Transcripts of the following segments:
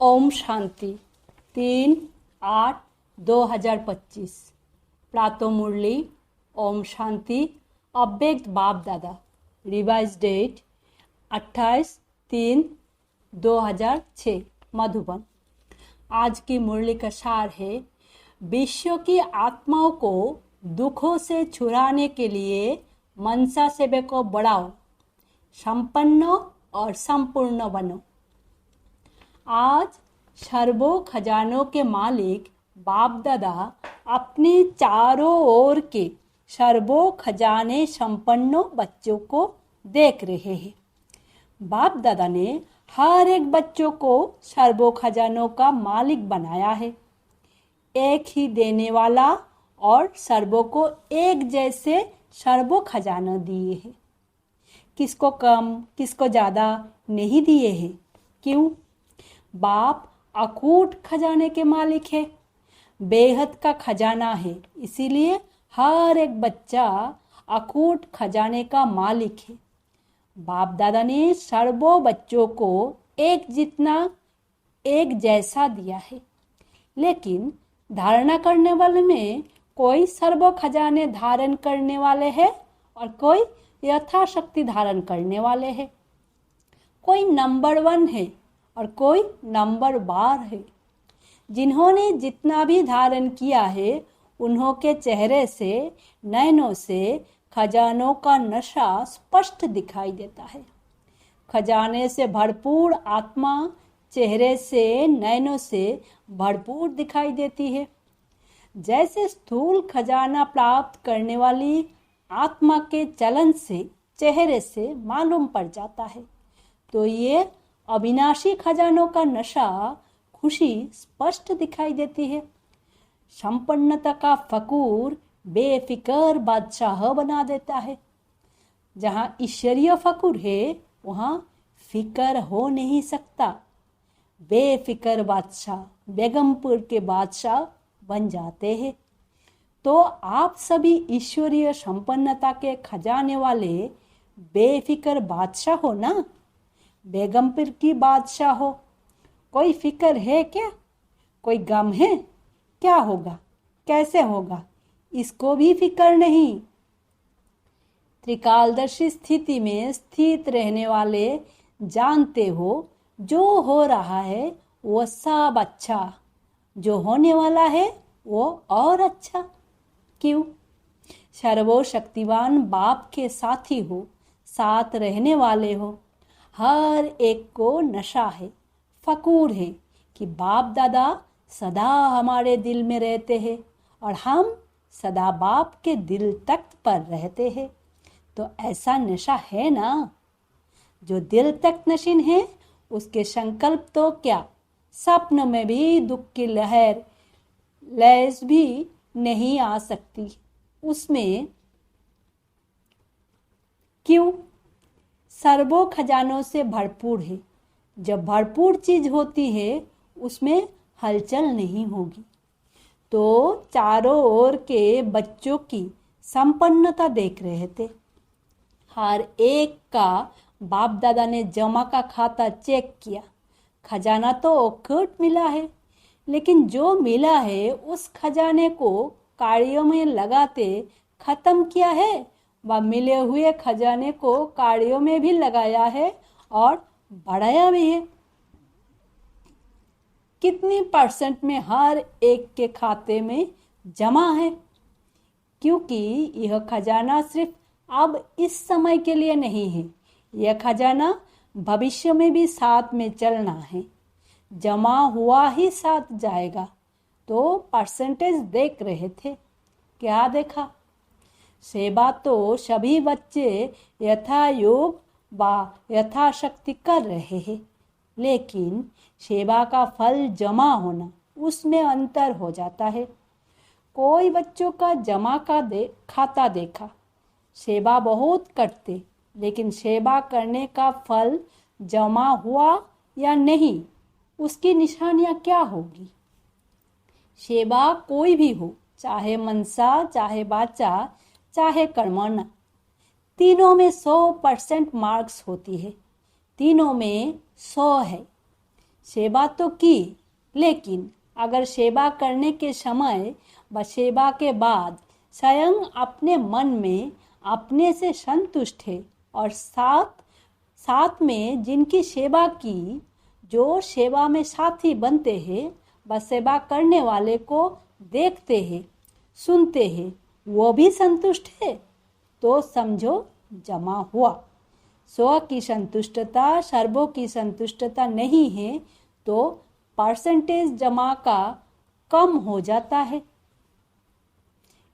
ओम शांति 3/8/2025 प्रातः मुरली। ओम शांति। अव्यक्त बाप दादा। Revise date 28/3/2006 Madhuban. आज की मुरली का सार है, विश्व की आत्माओं को दुखों से छुड़ाने के लिए मनसा सेवा को बढ़ाओ, संपन्न और संपूर्ण बनो। आज सर्वो खजानों के मालिक बाप दादा अपने चारों ओर के सर्वो खजाने संपन्न बच्चों को देख रहे हैं। बाप दादा ने हर एक बच्चों को सर्वो खजानों का मालिक बनाया है, एक ही देने वाला, और सर्वों को एक जैसे सर्वो खजाना दिए हैं। किसको कम किसको ज़्यादा नहीं दिए हैं। क्यों? बाप अकूट खजाने के मालिक है, बेहद का खजाना है, इसीलिए हर एक बच्चा अकूट खजाने का मालिक है। बाप दादा ने सर्वों बच्चों को एक जितना एक जैसा दिया है, लेकिन धारणा करने वाले में कोई सर्वो खजाने धारण करने वाले हैं और कोई यथाशक्ति धारण करने वाले हैं। कोई नंबर 1 है और कोई नंबर 12 है। जिन्होंने जितना भी धारण किया है, उन्हों के चेहरे से, नयनों से खजानों का नशा स्पष्ट दिखाई देता है। खजाने से भरपूर आत्मा चेहरे से, नयनों से भरपूर दिखाई देती है। जैसे स्थूल खजाना प्राप्त करने वाली आत्मा के चलन से चेहरे से मालूम पड़ जाता है, तो ये अविनाशी खजानों का नशा खुशी स्पष्ट दिखाई देती है। संपन्नता का फकूर बेफिकर बादशाह बना देता है। जहाँ ईश्वरीय फकूर है, वहाँ फिकर हो नहीं सकता। बेफिकर बादशाह बेगमपुर के बादशाह बन जाते हैं। तो आप सभी ईश्वरीय संपन्नता के खजाने वाले बेफिकर बादशाह हो ना। बेगमपुर की बादशाह हो। कोई फिक्र है क्या? कोई गम है? क्या होगा, कैसे होगा, इसको भी फिक्र नहीं। त्रिकालदर्शी स्थिति में स्थित रहने वाले जानते हो, जो हो रहा है वो सब अच्छा, जो होने वाला है वो और अच्छा। क्यों? सर्वशक्तिवान बाप के साथी हो, साथ रहने वाले हो। हर एक को नशा है, फकूर है कि बाप दादा सदा हमारे दिल में रहते हैं और हम सदा बाप के दिल तख्त पर रहते हैं। तो ऐसा नशा है ना। जो दिल तख्त नशीन है, उसके संकल्प तो क्या, स्वप्न में भी दुख की लहर लैस भी नहीं आ सकती उसमें। क्यों? सर्वो खजानों से भरपूर है। जब भरपूर चीज होती है, उसमें हलचल नहीं होगी। तो चारों ओर के बच्चों की संपन्नता देख रहे थे। हर एक का बाप दादा ने जमा का खाता चेक किया। खजाना तो अखूट मिला है, लेकिन जो मिला है उस खजाने को कार्यों में लगाते खत्म किया है, व मिले हुए खजाने को कार्यों में भी लगाया है और बढ़ाया भी है। कितनी % में हर एक के खाते में जमा है? क्योंकि यह खजाना सिर्फ अब इस समय के लिए नहीं है, यह खजाना भविष्य में भी साथ में चलना है। जमा हुआ ही साथ जाएगा। तो % देख रहे थे। क्या देखा? सेवा तो सभी बच्चे यथा योग व यथाशक्ति कर रहे हैं, लेकिन सेवा का फल जमा होना, उसमें अंतर हो जाता है। कोई बच्चों का जमा का खाता देखा, सेवा बहुत करते, लेकिन सेवा करने का फल जमा हुआ या नहीं, उसकी निशानियां क्या होगी? सेवा कोई भी हो, चाहे मनसा, चाहे बाचा, चाहे कर्मणा, तीनों में 100% मार्क्स होती है। तीनों में 100 है। सेवा तो की, लेकिन अगर सेवा करने के समय व सेवा के बाद स्वयं अपने मन में अपने से संतुष्ट है और साथ में जिनकी सेवा की, जो सेवा में साथी बनते हैं व सेवा करने वाले को देखते हैं, सुनते हैं, वो भी संतुष्ट है, तो समझो जमा हुआ। स्व की संतुष्टता सर्वों की संतुष्टता नहीं है तो परसेंटेज जमा का कम हो जाता है।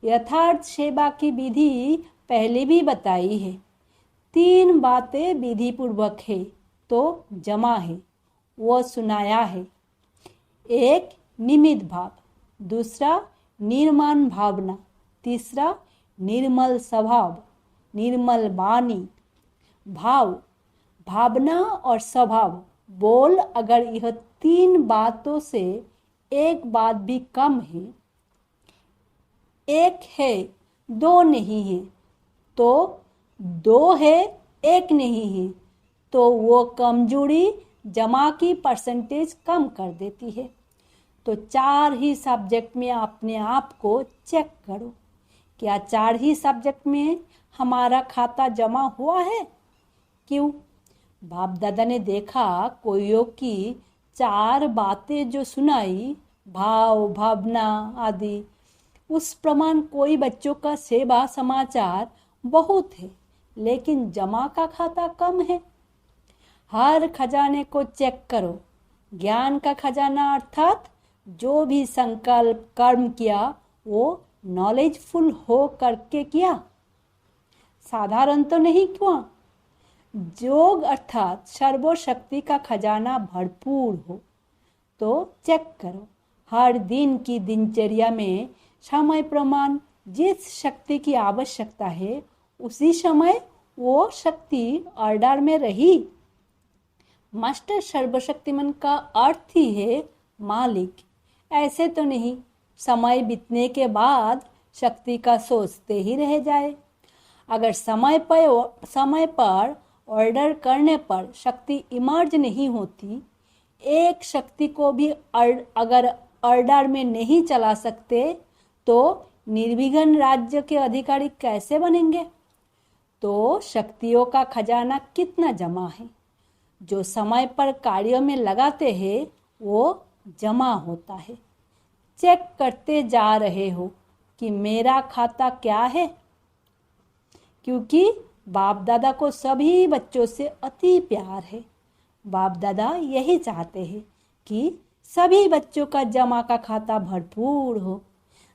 यथार्थ सेवा की विधि पहले भी बताई है। 3 बातें विधि पूर्वक है तो जमा है, वो सुनाया है। 1 निमित्त भाव, दूसरा निर्माण भावना, तीसरा निर्मल स्वभाव, निर्मल वाणी। भाव, भावना और स्वभाव बोल, अगर यह 3 बातों से एक बात भी कम है, एक है 2 नहीं है, तो 2 है 1 नहीं है, तो वो कमजोरी जमा की परसेंटेज कम कर देती है। तो 4 ही सब्जेक्ट में अपने आप को चेक करो, क्या 4 ही सब्जेक्ट में हमारा खाता जमा हुआ है? क्यों? बाप दादा ने देखा कोइयों की 4 बातें जो सुनाई, भाव, भावना आदि, उस प्रमाण कोई बच्चों का सेवा समाचार बहुत है, लेकिन जमा का खाता कम है। हर खजाने को चेक करो। ज्ञान का खजाना अर्थात जो भी संकल्प कर्म किया वो नॉलेजफुल हो करके किया, साधारण तो नहीं हुआ। योग अर्थात सर्वशक्ति का खजाना भरपूर हो तो चेक करो। हर दिन की दिनचर्या में समय प्रमाण जिस शक्ति की आवश्यकता है उसी समय वो शक्ति ऑर्डर में रही। मास्टर सर्वशक्तिमान का अर्थ ही है मालिक। ऐसे तो नहीं समय बीतने के बाद शक्ति का सोचते ही रह जाए। अगर समय पर ऑर्डर करने पर शक्ति इमर्ज नहीं होती, एक शक्ति को भी अगर ऑर्डर में नहीं चला सकते तो निर्विघ्न राज्य के अधिकारी कैसे बनेंगे? तो शक्तियों का खजाना कितना जमा है? जो समय पर कार्यों में लगाते हैं वो जमा होता है। चेक करते जा रहे हो कि मेरा खाता क्या है, क्योंकि बाप दादा को सभी बच्चों से अति प्यार है। बाप दादा यही चाहते हैं कि सभी बच्चों का जमा का खाता भरपूर हो,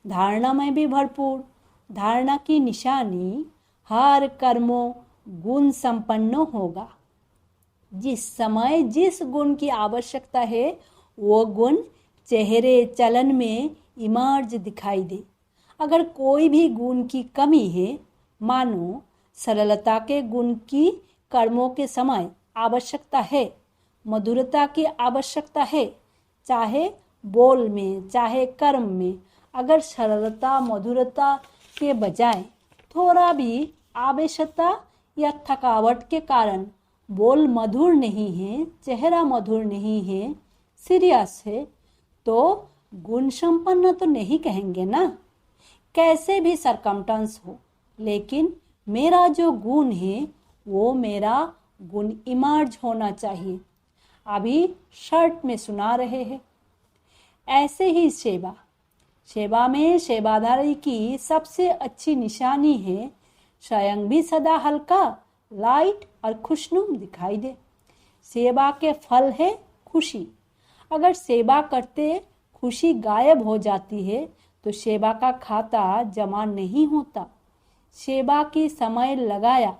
धारणा में भी भरपूर। धारणा की निशानी हर कर्मों गुण संपन्न होगा। जिस समय जिस गुण की आवश्यकता है वो गुण चेहरे चलन में इमर्ज दिखाई दे। अगर कोई भी गुण की कमी है, मानो सरलता के गुण की कर्मों के समय आवश्यकता है, मधुरता की आवश्यकता है, चाहे बोल में चाहे कर्म में। अगर सरलता मधुरता के बजाय थोड़ा भी आवेशता या थकावट के कारण बोल मधुर नहीं है, चेहरा मधुर नहीं है, सीरियस है, तो गुण संपन्न तो नहीं कहेंगे ना। कैसे भी सरकमस्टेंस हो, लेकिन मेरा जो गुण है वो मेरा गुण इमर्ज होना चाहिए। अभी शर्ट में सुना रहे हैं। ऐसे ही सेवा में सेवाधारी की सबसे अच्छी निशानी है स्वयं भी सदा हल्का, लाइट और खुशनुम दिखाई दे। सेवा के फल है खुशी। अगर सेवा करते खुशी गायब हो जाती है तो सेवा का खाता जमा नहीं होता। सेवा की समय लगाया,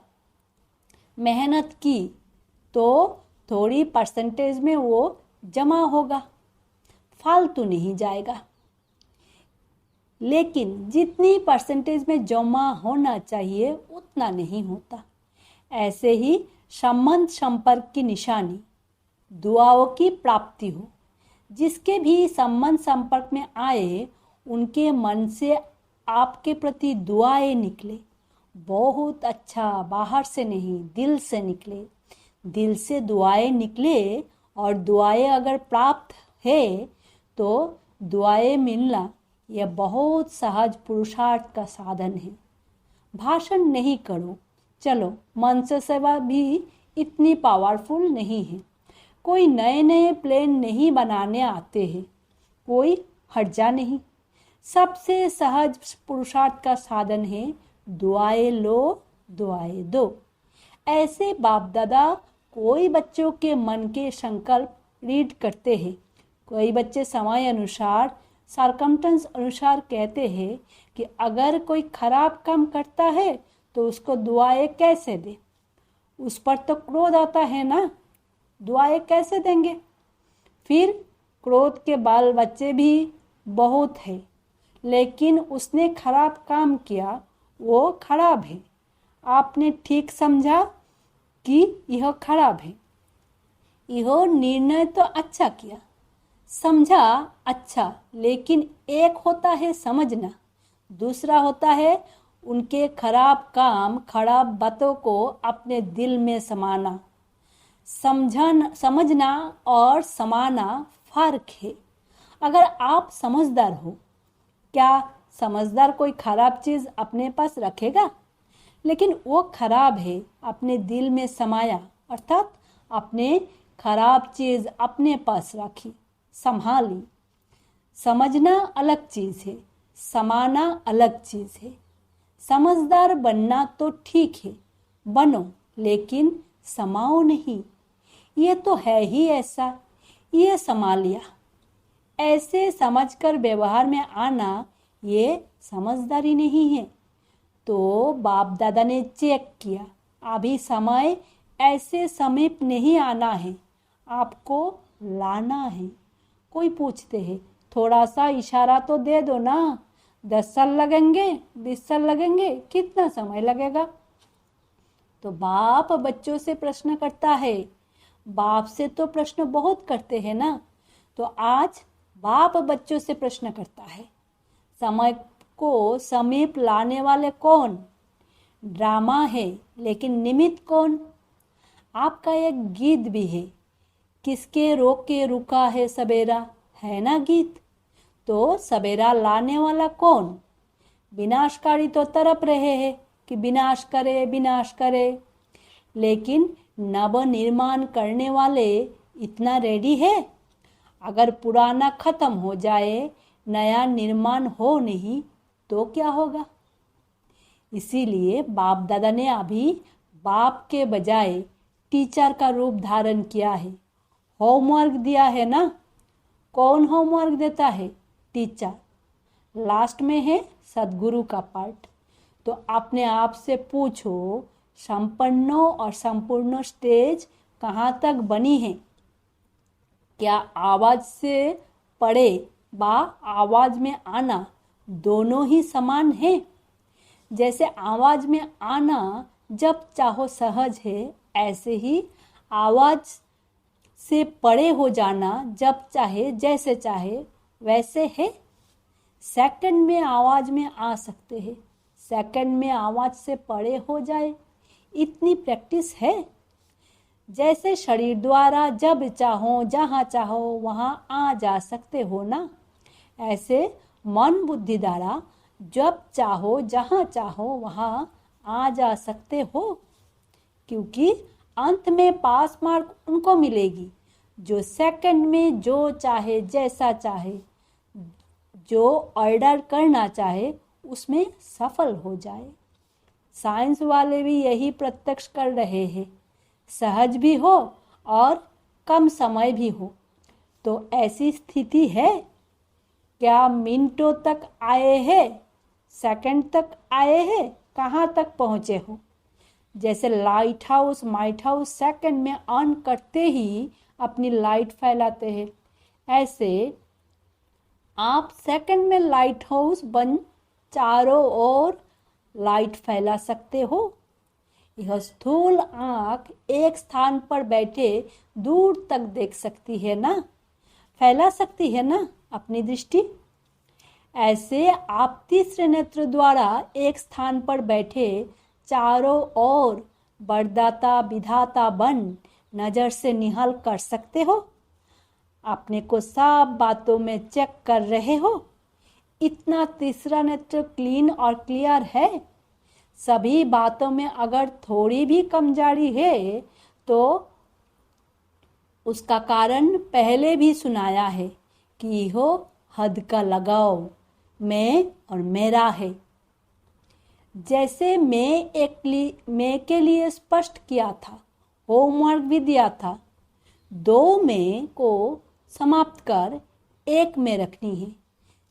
मेहनत की तो थोड़ी परसेंटेज में वो जमा होगा, फालतू नहीं जाएगा। लेकिन जितनी परसेंटेज में जमा होना चाहिए उतना नहीं होता। ऐसे ही संबंध संपर्क की निशानी दुआओं की प्राप्ति हो। जिसके भी संबंध संपर्क में आए उनके मन से आपके प्रति दुआएं निकले। बहुत अच्छा, बाहर से नहीं दिल से निकले। दिल से दुआएं निकले और दुआएं अगर प्राप्त है तो दुआएं मिलना यह बहुत सहज पुरुषार्थ का साधन है। भाषण नहीं करो, चलो मंच सेवा भी इतनी पावरफुल नहीं है। कोई नए नए प्लेन नहीं बनाने आते हैं, कोई हर्जा नहीं। सबसे सहज पुरुषार्थ का साधन है दुआएं लो, दुआएं दो। ऐसे बाप दादा कोई बच्चों के मन के संकल्प रीड करते हैं, कोई बच्चे समय अनुसार सरकमस्टेंस अनुसार कहते हैं कि अगर कोई खराब काम करता है तो उसको दुआएं कैसे दे। उस पर तो क्रोध आता है ना, दुआएं कैसे देंगे। फिर क्रोध के बाल बच्चे भी बहुत है, लेकिन उसने खराब काम किया, वो खराब है। आपने ठीक समझा कि यह खराब है, यह निर्णय तो अच्छा किया, समझा अच्छा, लेकिन एक होता है समझना, दूसरा होता है उनके खराब काम, खराब बातों को अपने दिल में समाना। समझना और समाना फर्क है। अगर आप समझदार हो, क्या समझदार कोई खराब चीज अपने पास रखेगा? लेकिन वो खराब है अपने दिल में समाया, अर्थात अपने खराब चीज अपने पास रखी, संभाली। समझना अलग चीज है, समाना अलग चीज है। समझदार बनना तो ठीक है, बनो, लेकिन समाओ नहीं। ये तो है ही ऐसा, ये समा लिया। ऐसे समझकर व्यवहार में आना ये समझदारी नहीं है। तो बाप दादा ने चेक किया, अभी समय ऐसे समीप नहीं आना है, आपको लाना है। कोई पूछते हैं थोड़ा सा इशारा तो दे दो ना, 10 साल लगेंगे, 20 साल लगेंगे, कितना समय लगेगा? तो बाप बच्चों से प्रश्न करता है। बाप से तो प्रश्न बहुत करते हैं ना, तो आज बाप बच्चों से प्रश्न करता है। समय को समीप लाने वाले कौन? ड्रामा है, लेकिन निमित्त कौन? आपका एक गीत भी है, किसके रोक के रुका है सवेरा, है ना गीत। तो सवेरा लाने वाला कौन? विनाशकारी तो तड़प रहे हैं कि विनाश करे, विनाश करे, लेकिन नव निर्माण करने वाले इतना रेडी है? अगर पुराना खत्म हो जाए, नया निर्माण हो नहीं, तो क्या होगा? इसीलिए बाप दादा ने अभी बाप के बजाय टीचर का रूप धारण किया है। होमवर्क दिया है ना। कौन होमवर्क देता है? टीचर। लास्ट में है सदगुरु का पार्ट। तो अपने आप से पूछो, संपन्न और संपूर्ण स्टेज कहाँ तक बनी है? क्या आवाज से पढ़े बा आवाज में आना दोनों ही समान है? जैसे आवाज में आना जब चाहो सहज है, ऐसे ही आवाज से परे हो जाना जब चाहे, जैसे चाहे वैसे है। सेकंड में आवाज में आ सकते हैं, सेकंड में आवाज से परे हो जाए, इतनी प्रैक्टिस है। जैसे शरीर द्वारा जब चाहो जहाँ चाहो वहाँ आ जा सकते हो ना, ऐसे मन बुद्धि द्वारा जब चाहो जहाँ चाहो वहाँ आ जा सकते हो, क्योंकि अंत में पास मार्क उनको मिलेगी जो सेकंड में जो चाहे, जैसा चाहे, जो ऑर्डर करना चाहे उसमें सफल हो जाए। साइंस वाले भी यही प्रत्यक्ष कर रहे हैं। सहज भी हो और कम समय भी हो, तो ऐसी स्थिति है। क्या मिनटों तक आए हैं, सेकंड तक आए हैं, कहाँ तक पहुँचे हो? जैसे light house might house second में ऑन करते ही अपनी लाइट फैलाते हैं, ऐसे आप सेकंड में लाइट हाउस बन चारों ओर लाइट फैला सकते हो। यह स्थूल आँख एक स्थान पर बैठे दूर तक देख सकती है ना, फैला सकती है ना अपनी दृष्टि। ऐसे आप तीसरे नेत्र द्वारा एक स्थान पर बैठे चारों ओर वरदाता विधाता बन नज़र से निहाल कर सकते हो? अपने को सब बातों में चेक कर रहे हो? इतना तीसरा नेत्र क्लीन और क्लियर है? सभी बातों में अगर थोड़ी भी कमजोरी है तो उसका कारण पहले भी सुनाया है कि हो हद का लगाव मैं और मेरा है। जैसे मैं के लिए स्पष्ट किया था, होमवर्क भी दिया था। 2 मैं को समाप्त कर 1 में रखनी है।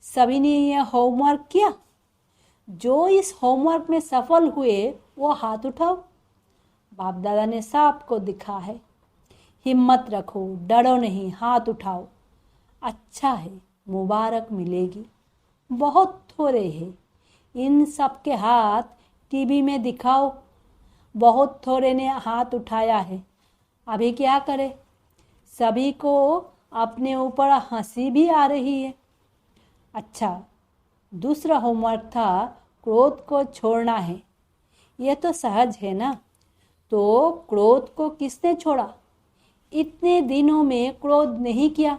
सभी ने यह होमवर्क किया? जो इस होमवर्क में सफल हुए वो हाथ उठाओ। बाप दादा ने सबको दिखा है। हिम्मत रखो, डरो नहीं, हाथ उठाओ। अच्छा है, मुबारक मिलेगी। बहुत थोड़े हैं, इन सब के हाथ टीवी में दिखाओ। बहुत थोड़े ने हाथ उठाया है। अभी क्या करें? सभी को अपने ऊपर हंसी भी आ रही है। अच्छा, दूसरा होमवर्क था क्रोध को छोड़ना है। यह तो सहज है ना? तो क्रोध को किसने छोड़ा? इतने दिनों में क्रोध नहीं किया।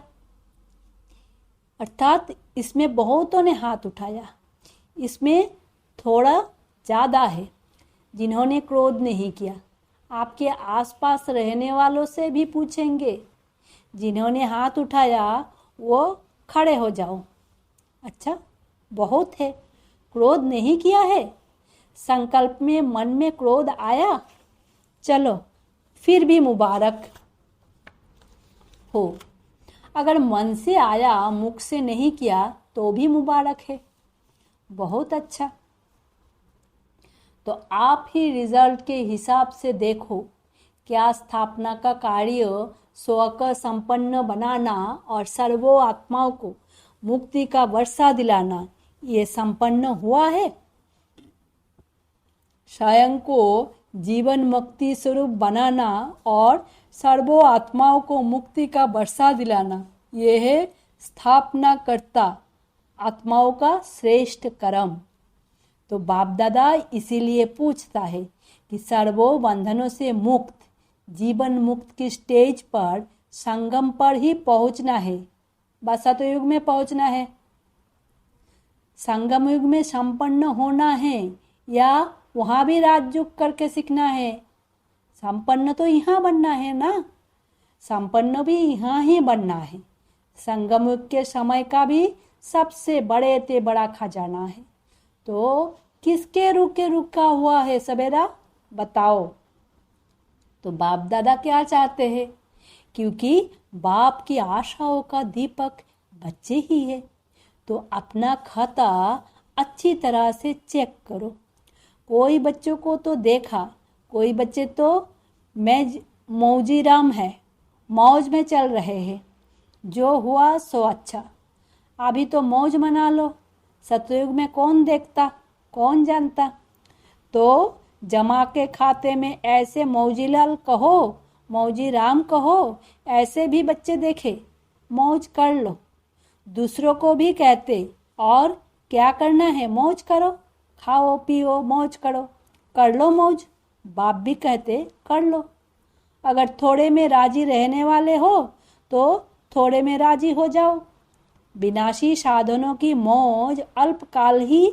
अर्थात इसमें बहुतों ने हाथ उठाया। इसमें थोड़ा ज़्यादा है जिन्होंने क्रोध नहीं किया। आपके आसपास रहने वालों से भी पूछेंगे। जिन्होंने हाथ उठाया वो खड़े हो जाओ। अच्छा, बहुत है। क्रोध नहीं किया है? संकल्प में मन में क्रोध आया? चलो, फिर भी मुबारक हो। अगर मन से आया, मुख से नहीं किया तो भी मुबारक है। बहुत अच्छा। तो आप ही रिजल्ट के हिसाब से देखो, क्या स्थापना का कार्य स्व का संपन्न बनाना और सर्वो आत्माओं को मुक्ति का वर्षा दिलाना ये संपन्न हुआ है? स्वयं को जीवन मुक्ति स्वरूप बनाना और सर्वो आत्माओं को मुक्ति का वर्षा दिलाना ये है स्थापना करता आत्माओं का श्रेष्ठ कर्म। तो बाप दादा इसीलिए पूछता है कि सर्वो बंधनों से मुक्त जीवन मुक्त की स्टेज पर संगम पर ही पहुंचना है। बसत युग में पहुंचना है, संगम युग में संपन्न होना है या वहाँ भी राजयोग करके सीखना है? संपन्न तो यहाँ बनना है ना, संपन्न भी यहाँ ही बनना है। संगम युग के समय का भी सबसे बड़े ते बड़ा खजाना है। तो किसके रुका हुआ है सवेरा? बताओ। तो बाप दादा क्या चाहते हैं? क्योंकि बाप की आशाओं का दीपक बच्चे ही है, तो अपना खाता अच्छी तरह से चेक करो। कोई बच्चों को तो देखा, कोई बच्चे तो मौजी राम है, मौज में चल रहे हैं। जो हुआ सो अच्छा, अभी तो मौज मना लो। सतयुग में कौन देखता, कौन जानता? तो जमा के खाते में ऐसे मौजीलाल कहो, मौजी राम कहो, ऐसे भी बच्चे देखे, मौज कर लो। दूसरों को भी कहते और क्या करना है, मौज करो, खाओ पियो मौज करो, कर लो मौज। बाप भी कहते कर लो। अगर थोड़े में राजी रहने वाले हो तो थोड़े में राजी हो जाओ। विनाशी साधनों की मौज अल्पकाल ही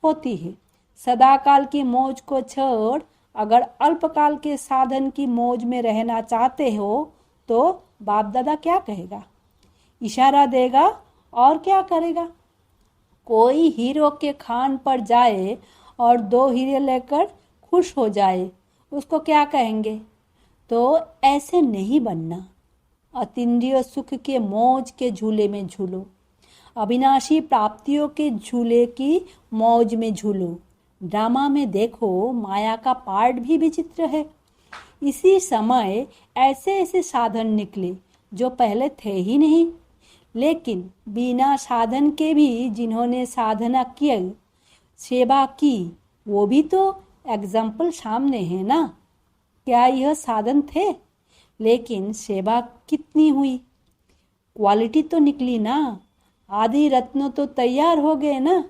होती है। सदाकाल की मौज को छोड़ अगर अल्पकाल के साधन की मौज में रहना चाहते हो तो बाप दादा क्या कहेगा? इशारा देगा और क्या करेगा? कोई हीरो के खान पर जाए और 2 हीरे लेकर खुश हो जाए, उसको क्या कहेंगे? तो ऐसे नहीं बनना। अतीन्द्रिय सुख के मौज के झूले में झूलो, अविनाशी प्राप्तियों के झूले की मौज में झूलो। ड्रामा में देखो, माया का पार्ट भी विचित्र है। इसी समय ऐसे ऐसे साधन निकले जो पहले थे ही नहीं, लेकिन बिना साधन के भी जिन्होंने साधना की, सेवा की, वो भी तो एग्जाम्पल सामने है ना। क्या यह साधन थे? लेकिन सेवा कितनी हुई? क्वालिटी तो निकली ना। आदि रत्न तो तैयार हो गए ना।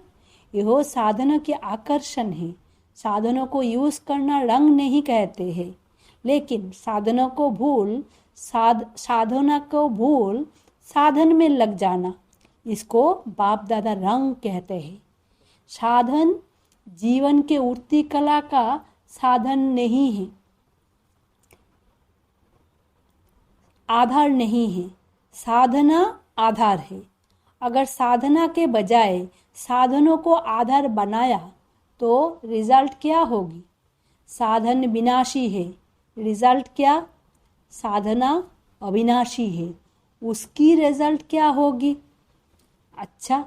यह साधनों के आकर्षण है। साधनों को यूज करना रंग नहीं कहते हैं, लेकिन साधना को भूल साधन में लग जाना, इसको बाप दादा रंग कहते हैं। साधन जीवन के उठती कला का साधन नहीं है, आधार नहीं है। साधना आधार है। अगर साधना के बजाय साधनों को आधार बनाया तो रिजल्ट क्या होगी? साधन विनाशी है, रिजल्ट क्या? साधना अविनाशी है, उसकी रिजल्ट क्या होगी? अच्छा,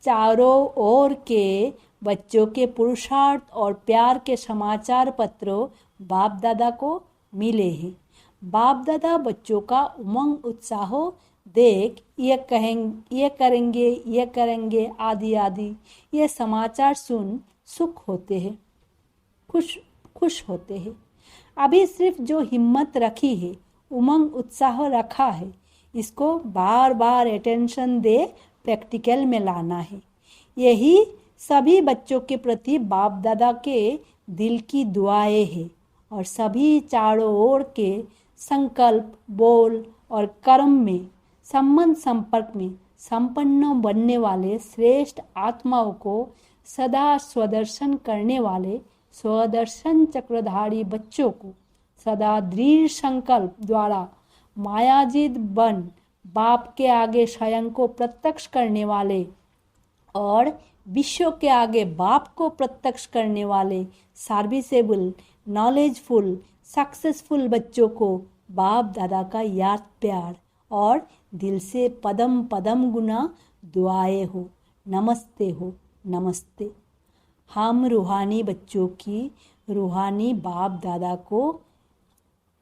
चारों ओर के बच्चों के पुरुषार्थ और प्यार के समाचार पत्रों बाप दादा को मिले हैं। बाप दादा बच्चों का उमंग उत्साह देख ये करेंगे आदि आदि ये समाचार सुन सुख होते हैं, खुश होते हैं। अभी सिर्फ जो हिम्मत रखी है, उमंग उत्साह रखा है, इसको बार बार अटेंशन दे प्रैक्टिकल में लाना है। यही सभी बच्चों के प्रति बाप दादा के दिल की दुआएं हैं और सभी चारों ओर के संकल्प, बोल और कर्म में संबंध संपर्क में संपन्न बनने वाले श्रेष्ठ आत्माओं को सदा स्वदर्शन करने वाले स्वदर्शन चक्रधारी बच्चों को सदा दृढ़ संकल्प द्वारा मायाजीत बन बाप के आगे स्वयं को प्रत्यक्ष करने वाले और विश्व के आगे बाप को प्रत्यक्ष करने वाले सर्विसेबल, नॉलेजफुल, सक्सेसफुल बच्चों को बाप दादा का याद प्यार और दिल से पदम पदम गुना दुआएं हो, नमस्ते हो, नमस्ते। हम रूहानी बच्चों की रूहानी बाप दादा को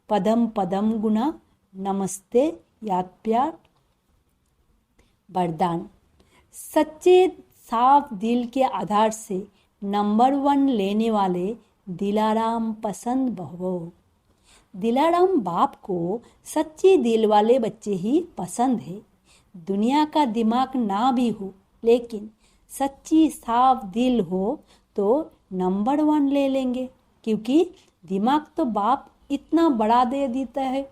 पदम पदम गुना नमस्ते याद प्यार वरदान। सच्चे साफ दिल के आधार से नंबर 1 लेने वाले दिलाराम पसंद भवो। दिलाराम बाप को सच्चे दिल वाले बच्चे ही पसंद है। दुनिया का दिमाग ना भी हो, लेकिन सच्ची साफ दिल हो तो नंबर 1 ले लेंगे, क्योंकि दिमाग तो बाप इतना बड़ा दे देता है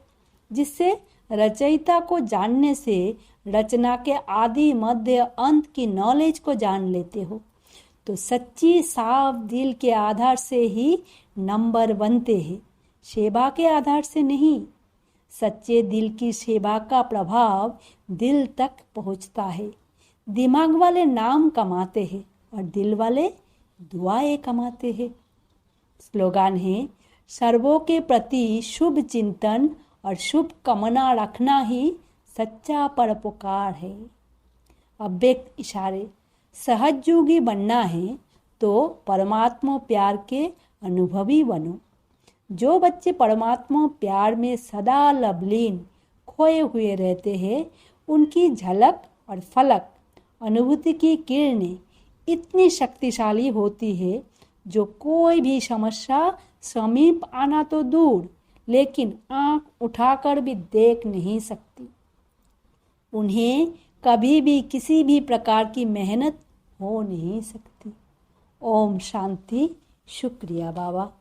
जिससे रचयिता को जानने से रचना के आदि मध्य अंत की नॉलेज को जान लेते हो। तो सच्ची साफ दिल के आधार से ही नंबर बनते हैं, सेवा के आधार से नहीं। सच्चे दिल की सेवा का प्रभाव दिल तक पहुंचता है। दिमाग वाले नाम कमाते हैं और दिल वाले दुआएं कमाते हैं। स्लोगान है, सर्वों के प्रति शुभ चिंतन और शुभ कामना रखना ही सच्चा परोपकार है। अव्यक्त इशारे, सहजयोगी बनना है तो परमात्मा प्यार के अनुभवी बनो। जो बच्चे परमात्मा प्यार में सदा लवलीन खोए हुए रहते हैं, उनकी झलक और फलक अनुभूति की किरणें इतनी शक्तिशाली होती है जो कोई भी समस्या समीप आना तो दूर, लेकिन आंख उठाकर भी देख नहीं सकती। उन्हें कभी भी किसी भी प्रकार की मेहनत हो नहीं सकती। ओम शांति। शुक्रिया बाबा।